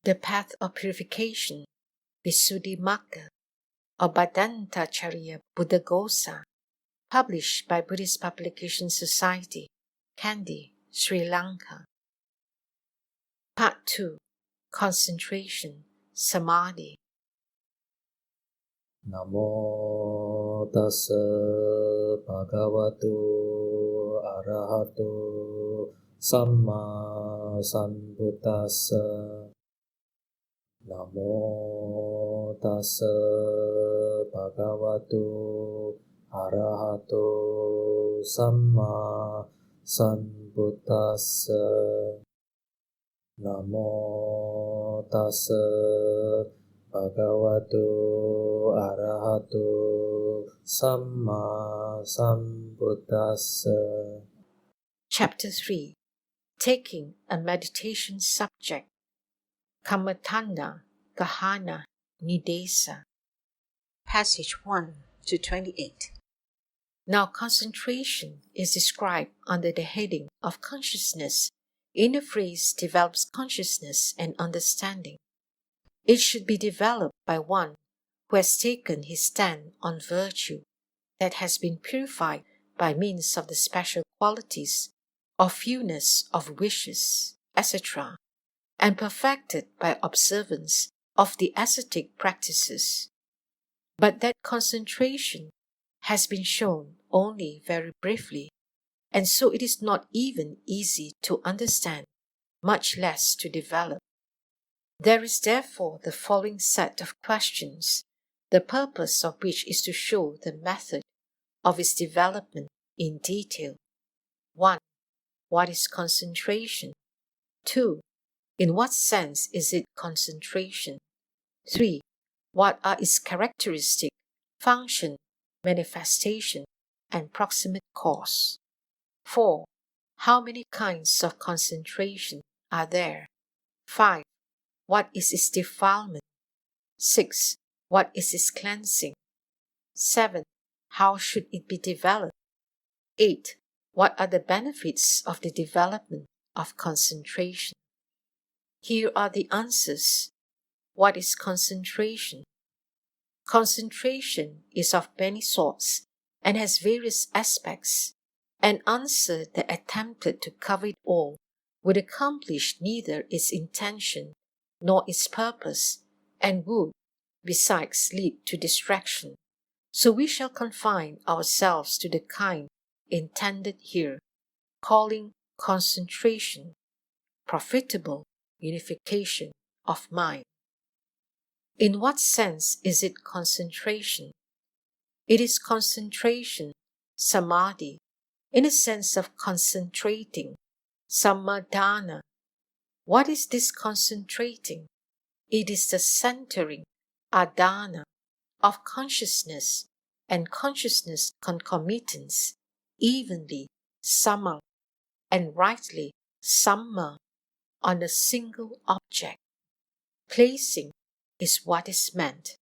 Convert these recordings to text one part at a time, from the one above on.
The Path of Purification, Visuddhimagga, or Bhadantācariya Buddhaghosa, published by Buddhist Publication Society, Kandy, Sri Lanka. Part 2. Concentration, Samadhi. Namo tassa bhagavato arahato samma sambuddhassa. Namo tassa bhagavato arahato samma sambuddhassa. Namo tassa Bhagavato arahato samma sambuddhassa. Chapter 3. Taking a meditation subject. Kammatthana Gahana Nidesa. Passage 1 to 28. Now concentration is described under the heading of consciousness in the phrase develops consciousness and understanding. It should be developed by one who has taken his stand on virtue, that has been purified by means of the special qualities or fewness of wishes, etc., and perfected by observance of the ascetic practices. But that concentration has been shown only very briefly, and so it is not even easy to understand, much less to develop. There is therefore the following set of questions, the purpose of which is to show the method of its development in detail. 1. What is concentration? 2. In what sense is it concentration? 3. What are its characteristic, function, manifestation, and proximate cause? 4. How many kinds of concentration are there? 5. What is its defilement? 6. What is its cleansing? 7. How should it be developed? 8. What are the benefits of the development of concentration? Here are the answers. What is concentration? Concentration is of many sorts and has various aspects. An answer that attempted to cover it all would accomplish neither its intention nor its purpose, and would, besides, lead to distraction. So we shall confine ourselves to the kind intended here, calling concentration profitable unification of mind. In what sense is it concentration? It is concentration, samadhi, in a sense of concentrating, sammadhana. What is this concentrating? It is the centering, adhana, of consciousness and consciousness concomitants, evenly, sama, and rightly, samma, on a single object. Placing is what is meant.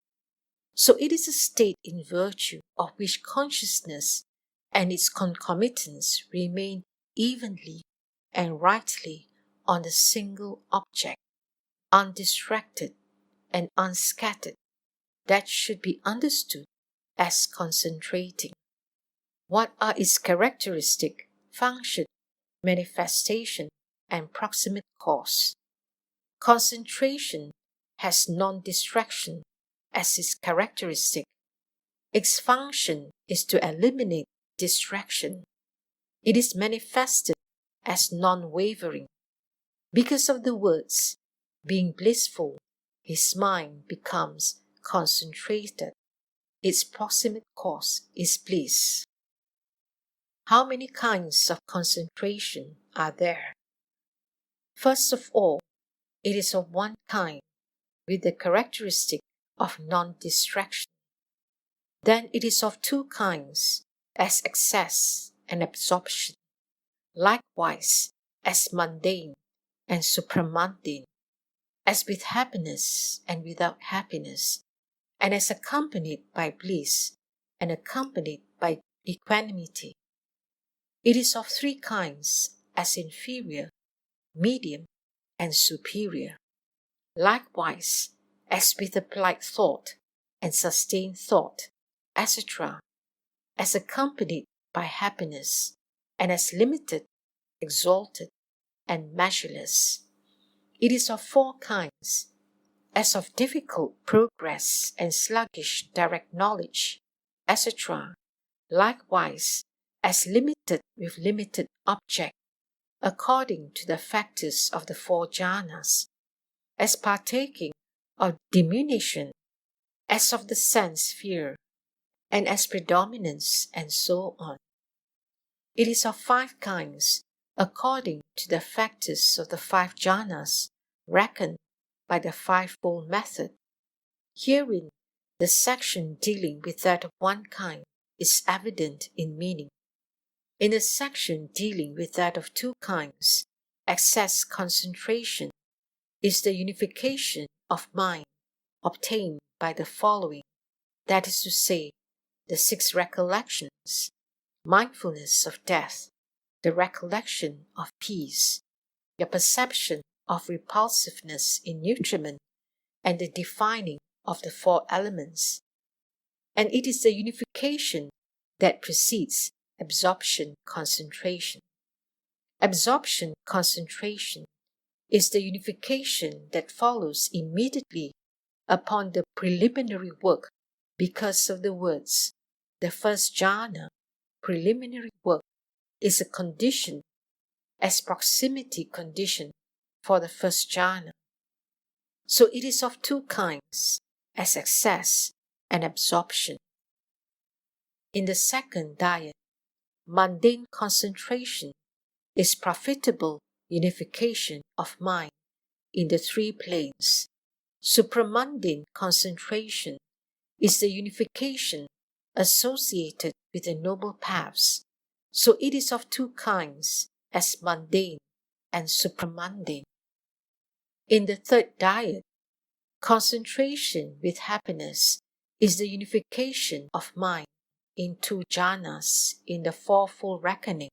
So it is a state in virtue of which consciousness and its concomitants remain evenly and rightly on a single object, undistracted and unscattered. That should be understood as concentrating. What are its characteristic, function, manifestation, and proximate cause? Concentration has non-distraction as its characteristic. Its function is to eliminate distraction. It is manifested as non-wavering. Because of the words, being blissful, his mind becomes concentrated. Its proximate cause is bliss. How many kinds of concentration are there? First of all, it is of one kind, with the characteristic of non-distraction. Then it is of two kinds, as excess and absorption, likewise as mundane and supramundane, as with happiness and without happiness, and as accompanied by bliss and accompanied by equanimity. It is of three kinds, as inferior, medium, and superior. Likewise, as with applied thought and sustained thought, etc., as accompanied by happiness, and as limited, exalted, and measureless. It is of four kinds, as of difficult progress and sluggish direct knowledge, etc. Likewise, as limited with limited object, according to the factors of the four jhanas, as partaking of diminution, as of the sense sphere, and as predominance, and so on. It is of five kinds, according to the factors of the five jhanas, reckoned by the fivefold method. Herein, the section dealing with that of one kind is evident in meaning. In the section dealing with that of two kinds, excess concentration is the unification of mind obtained by the following, that is to say, the six recollections, mindfulness of death, the recollection of peace, the perception of repulsiveness in nutriment, and the defining of the four elements. And it is the unification that precedes absorption concentration. Absorption concentration is the unification that follows immediately upon the preliminary work because of the words, the first jhana, preliminary work, is a condition as proximity condition for the first jhana. So it is of two kinds, as excess and absorption. In the second diet, mundane concentration is profitable unification of mind in the three planes. Supramundane concentration is the unification associated with the noble paths. So it is of two kinds, as mundane and supramundane. In the third diet, concentration with happiness is the unification of mind in two jhanas in the fourfold reckoning,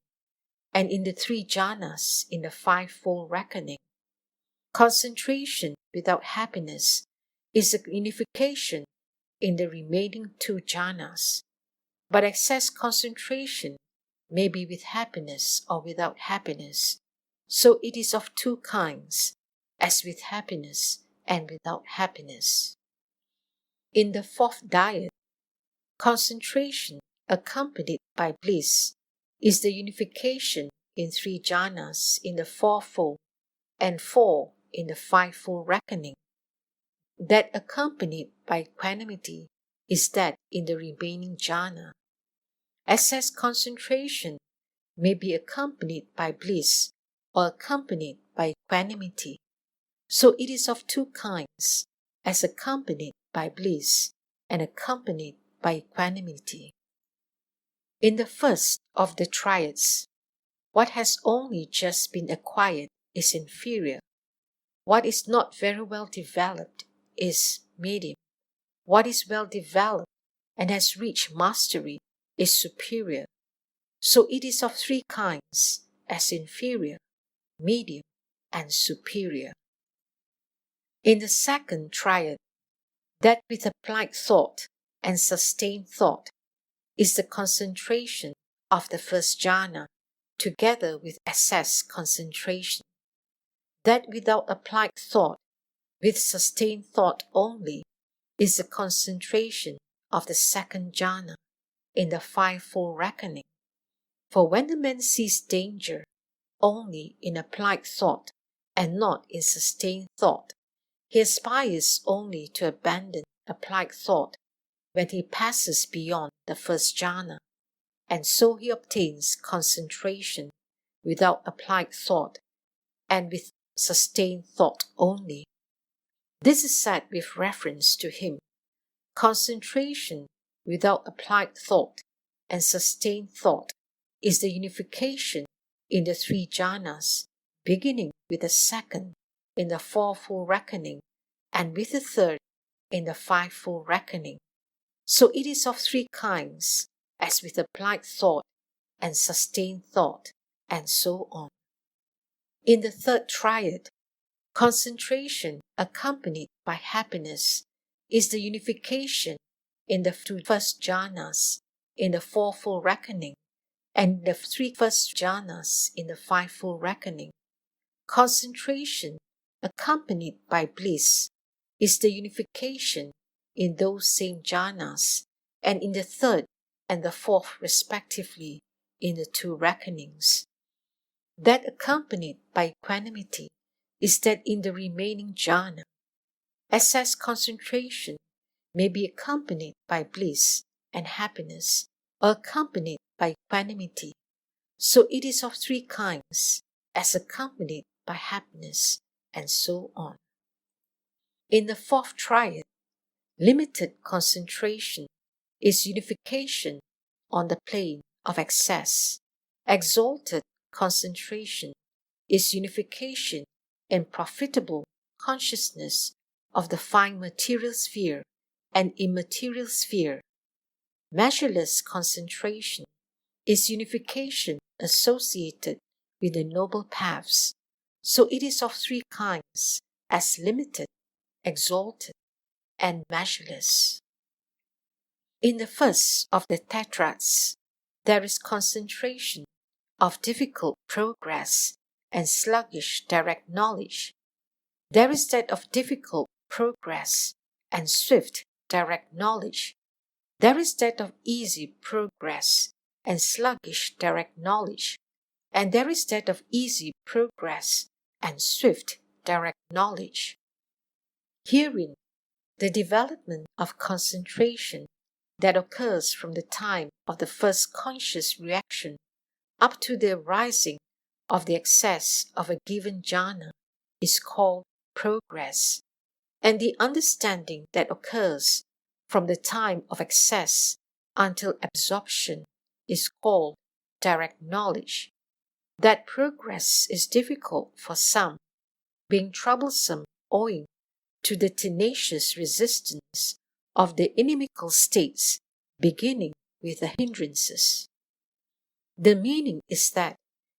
and in the three jhanas in the fivefold reckoning. Concentration without happiness is a unification in the remaining two jhanas, but excess concentration may be with happiness or without happiness, so it is of two kinds, as with happiness and without happiness. In the fourth diet, concentration accompanied by bliss is the unification in three jhanas in the fourfold and four in the fivefold reckoning. That accompanied by equanimity is that in the remaining jhana. Excess concentration may be accompanied by bliss or accompanied by equanimity. So it is of two kinds, as accompanied by bliss and accompanied by equanimity. In the first of the triads, what has only just been acquired is inferior. What is not very well developed is medium. What is well developed and has reached mastery is superior. So it is of three kinds, as inferior, medium, and superior. In the second triad, that with applied thought and sustained thought is the concentration of the first jhana together with excess concentration. That without applied thought, with sustained thought only, is the concentration of the second jhana in the fivefold reckoning. For when the man sees danger only in applied thought and not in sustained thought, he aspires only to abandon applied thought when he passes beyond the first jhana, and so he obtains concentration without applied thought and with sustained thought only. This is said with reference to him. Concentration without applied thought and sustained thought is the unification in the three jhanas, beginning with the second in the fourfold reckoning and with the third in the fivefold reckoning. So it is of three kinds, as with applied thought and sustained thought, and so on. In the third triad, Concentration accompanied by happiness is the unification in the two first jhanas in the fourfold reckoning and the three first jhanas in the fivefold reckoning. Concentration accompanied by bliss is the unification in those same jhanas and in the third and the fourth respectively in the two reckonings. That accompanied by equanimity is that in the remaining jhana. Excess concentration may be accompanied by bliss and happiness or accompanied by equanimity. So it is of three kinds, as accompanied by happiness, and so on. In the fourth triad, limited concentration is unification on the plane of excess. Exalted concentration is unification in profitable consciousness of the fine material sphere and immaterial sphere. Measureless concentration is unification associated with the noble paths. So it is of three kinds, as limited, exalted, and measureless. In the first of the tetrads, there is concentration of difficult progress and sluggish direct knowledge. There is that of difficult progress and swift direct knowledge. There is that of easy progress and sluggish direct knowledge. And there is that of easy progress and swift direct knowledge. Herein, the development of concentration that occurs from the time of the first conscious reaction up to the arising of the excess of a given jhana is called progress, and the understanding that occurs from the time of excess until absorption is called direct knowledge. That progress is difficult for some, being troublesome owing to the tenacious resistance of the inimical states beginning with the hindrances. The meaning is that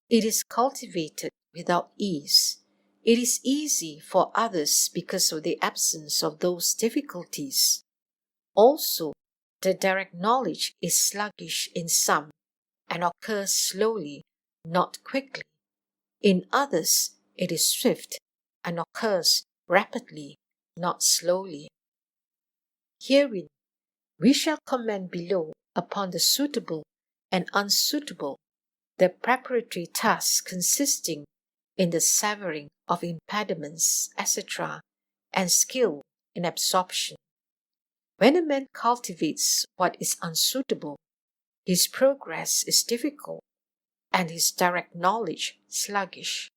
it is cultivated without ease. It is easy for others because of the absence of those difficulties. Also, the direct knowledge is sluggish in some and occurs slowly, not quickly. In others, it is swift and occurs rapidly, not slowly. Herein, we shall comment below upon the suitable and unsuitable, the preparatory tasks consisting in the severing of impediments, etc., and skill in absorption. When a man cultivates what is unsuitable, his progress is difficult and his direct knowledge sluggish.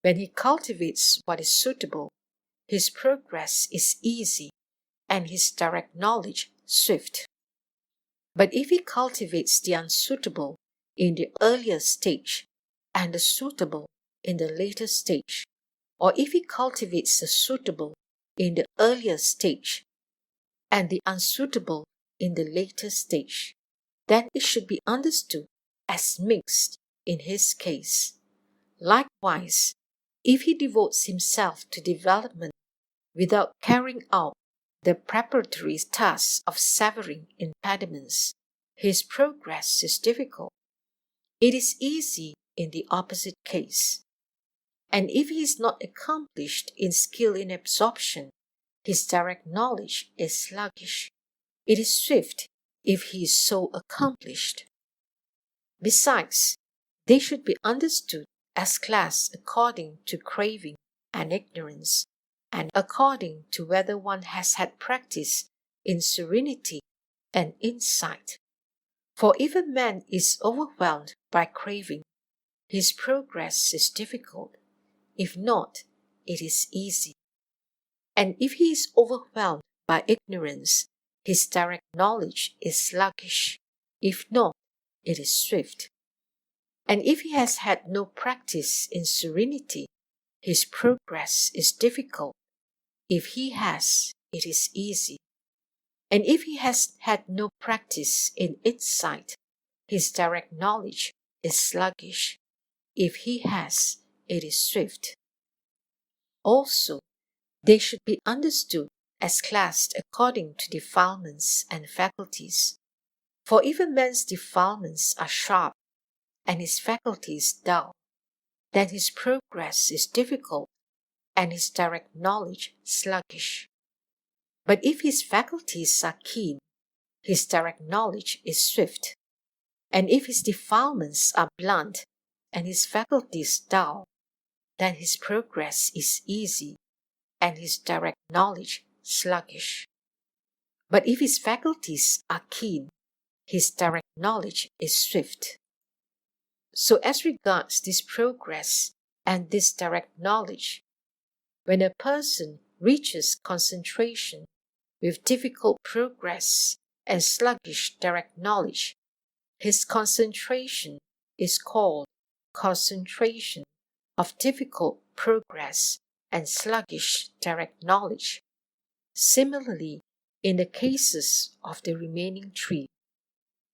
When he cultivates what is suitable, his progress is easy and his direct knowledge swift. But if he cultivates the unsuitable in the earlier stage and the suitable in the later stage, or if he cultivates the suitable in the earlier stage and the unsuitable in the later stage, then it should be understood as mixed in his case. Likewise, if he devotes himself to development without carrying out the preparatory tasks of severing impediments, his progress is difficult. It is easy in the opposite case. And if he is not accomplished in skill in absorption, his direct knowledge is sluggish. It is swift if he is so accomplished. Besides, they should be understood as class according to craving and ignorance, and according to whether one has had practice in serenity and insight. For if a man is overwhelmed by craving, his progress is difficult. If not, it is easy. And if he is overwhelmed by ignorance, his direct knowledge is sluggish. If not, it is swift. And if he has had no practice in serenity, his progress is difficult. If he has, it is easy. And if he has had no practice in insight, his direct knowledge is sluggish. If he has, it is swift. Also, they should be understood as classed according to defilements and faculties. For if a man's defilements are sharp and his faculties dull, then his progress is difficult and his direct knowledge sluggish. But if his faculties are keen, his direct knowledge is swift. And if his defilements are blunt and his faculties dull, then his progress is easy and his direct knowledge sluggish. But if his faculties are keen, his direct knowledge is swift. So as regards this progress and this direct knowledge, when a person reaches concentration with difficult progress and sluggish direct knowledge, his concentration is called concentration of difficult progress and sluggish direct knowledge. Similarly, in the cases of the remaining three.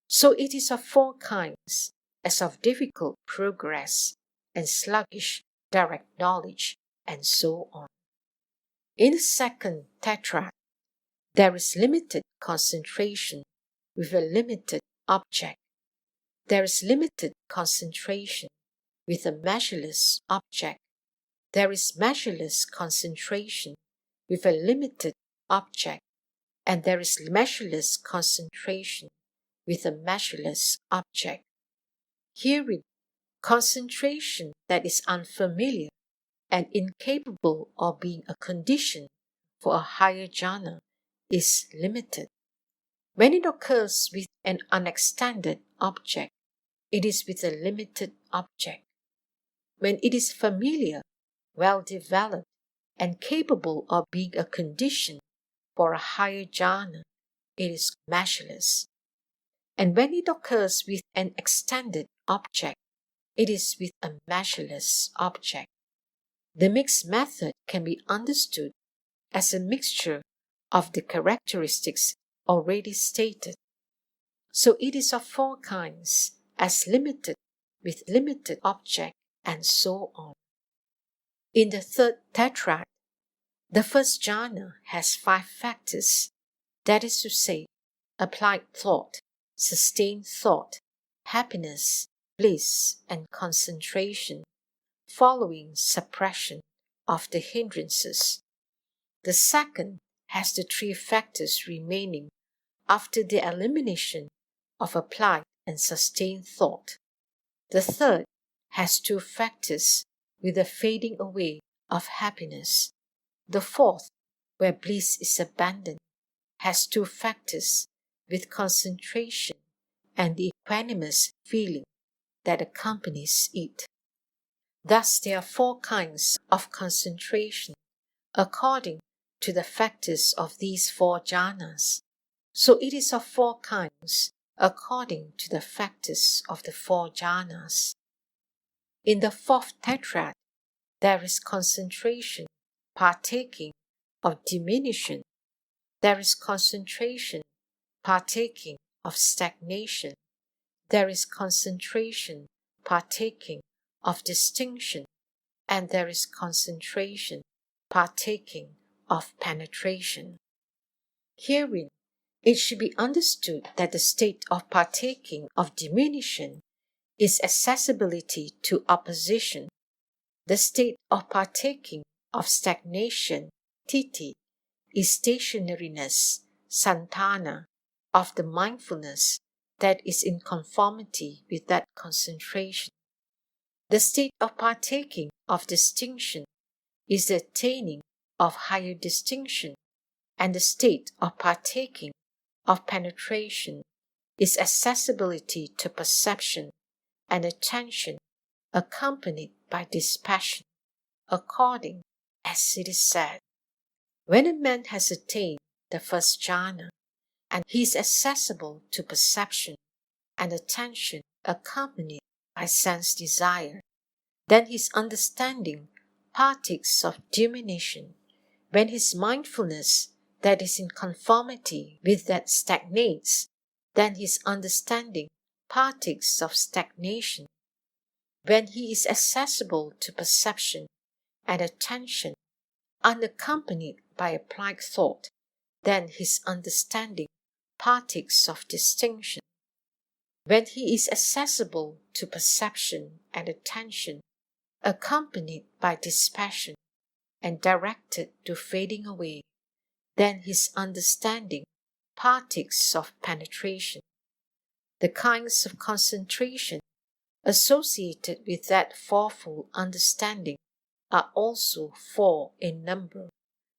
So it is of four kinds, as of difficult progress and sluggish direct knowledge, and so on. In the second tetrad, there is limited concentration with a limited object. There is limited concentration with a measureless object. There is measureless concentration with a limited object, and there is measureless concentration with a measureless object. Herein, concentration that is unfamiliar and incapable of being a condition for a higher jhana is limited. When it occurs with an unextended object, it is with a limited object. When it is familiar, well developed, and capable of being a condition for a higher jhana, it is measureless. And when it occurs with an extended object, it is with a measureless object. The mixed method can be understood as a mixture of the characteristics already stated. So it is of four kinds, as limited with limited object, and so on. In the third tetrad, the first jhana has 5 factors, that is to say, applied thought, sustained thought, happiness, bliss, and concentration, following suppression of the hindrances. The second has the 3 factors remaining after the elimination of applied and sustained thought. The third has 2 factors with the fading away of happiness. The fourth, where bliss is abandoned, has 2 factors with concentration and the equanimous feeling that accompanies it. Thus there are 4 kinds of concentration according to the factors of these 4 jhanas. So it is of 4 kinds according to the factors of the 4 jhanas. In the fourth tetrad, there is concentration partaking of diminution. There is concentration partaking of stagnation. There is concentration partaking of distinction. And there is concentration partaking of penetration. Herein, it should be understood that the state of partaking of diminution is accessibility to opposition. The state of partaking of stagnation, titi, is stationariness, santana, of the mindfulness that is in conformity with that concentration. The state of partaking of distinction is the attaining of higher distinction, and the state of partaking of penetration is accessibility to perception and attention accompanied by dispassion, according as it is said. When a man has attained the first jhana, and he is accessible to perception and attention accompanied by sense desire, then his understanding partakes of diminution. When his mindfulness that is in conformity with that stagnates, then his understanding partakes of stagnation. When he is accessible to perception and attention unaccompanied by applied thought, then his understanding partakes of distinction. When he is accessible to perception and attention, accompanied by dispassion and directed to fading away, then his understanding partakes of penetration. The kinds of concentration associated with that fourfold understanding are also four in number,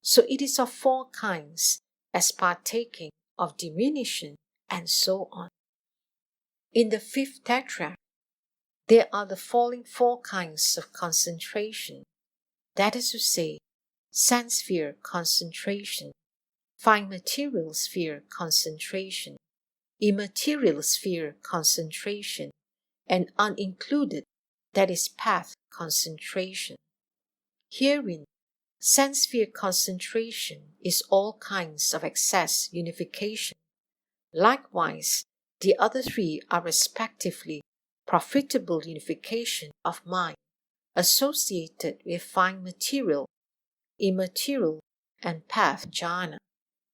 so it is of four kinds, as partaking of diminution, and so on. In the fifth tetrad, there are the following four kinds of concentration, that is to say, sense sphere concentration, fine material sphere concentration, immaterial sphere concentration, and unincluded, that is path concentration. Herein, sense sphere concentration is all kinds of excess unification. Likewise, the other three are respectively profitable unification of mind associated with fine material, immaterial, and path jhana.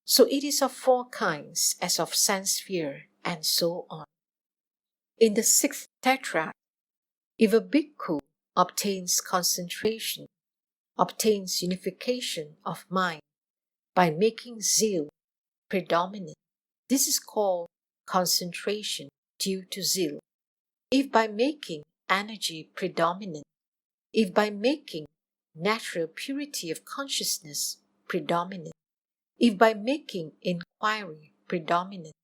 So it is of four kinds as of sense sphere, and so on. In the sixth tetrad, if a bhikkhu obtains concentration, obtains unification of mind by making zeal predominant, this is called concentration due to zeal. If by making energy predominant, if by making natural purity of consciousness predominant, if by making inquiry predominant,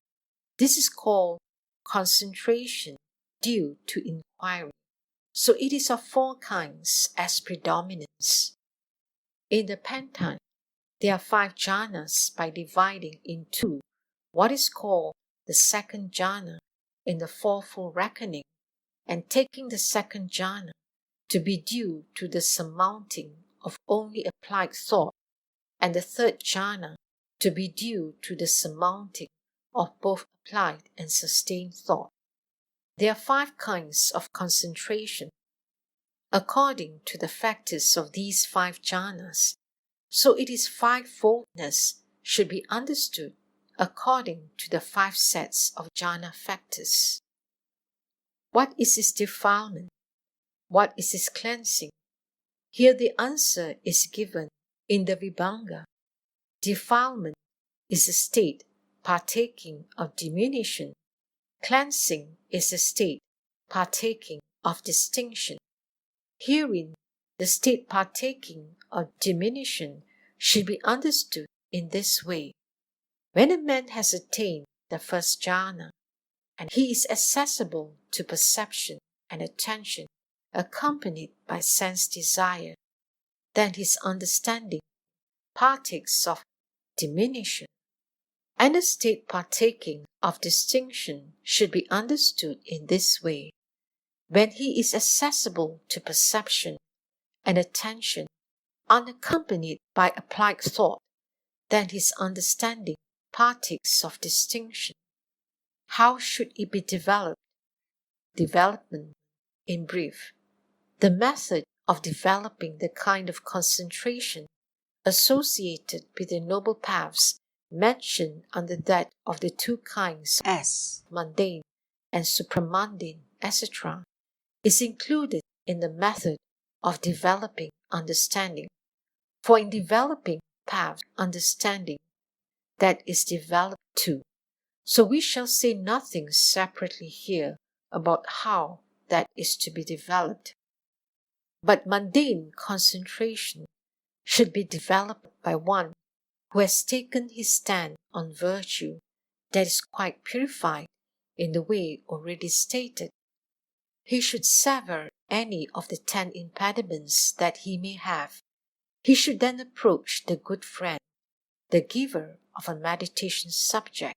this is called concentration due to inquiry. So it is of four kinds as predominance. In the Pantan, there are 5 jhanas by dividing into what is called the second jhana in the fourfold reckoning, and taking the second jhana to be due to the surmounting of only applied thought, and the third jhana to be due to the surmounting of both applied and sustained thought. There are 5 kinds of concentration according to the factors of these 5 jhanas, so it is fivefoldness should be understood according to the 5 sets of jhana factors. What is its defilement? What is its cleansing? Here the answer is given in the Vibhanga. Defilement is a state partaking of diminution. Cleansing is a state partaking of distinction. Herein, the state partaking of diminution should be understood in this way. When a man has attained the first jhana, and he is accessible to perception and attention accompanied by sense desire, then his understanding partakes of diminution. And a state partaking of distinction should be understood in this way. When he is accessible to perception and attention unaccompanied by applied thought, then his understanding partakes of distinction. How should it be developed? Development, in brief, the method of developing the kind of concentration associated with the noble paths mentioned under that of the 2 kinds as mundane and supramundane, etc., is included in the method of developing understanding. For in developing path understanding, that is developed too. So we shall say nothing separately here about how that is to be developed. But mundane concentration should be developed by one who has taken his stand on virtue that is quite purified in the way already stated. He should sever any of the 10 impediments that he may have. He should then approach the good friend, the giver of a meditation subject,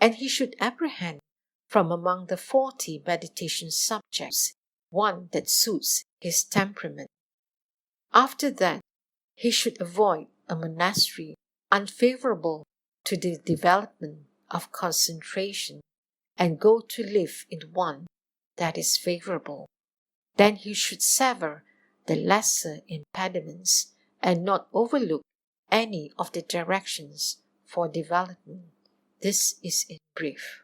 and he should apprehend from among the 40 meditation subjects one that suits his temperament. After that, he should avoid a monastery unfavorable to the development of concentration and go to live in one that is favorable. Then he should sever the lesser impediments and not overlook any of the directions for development. This is in brief.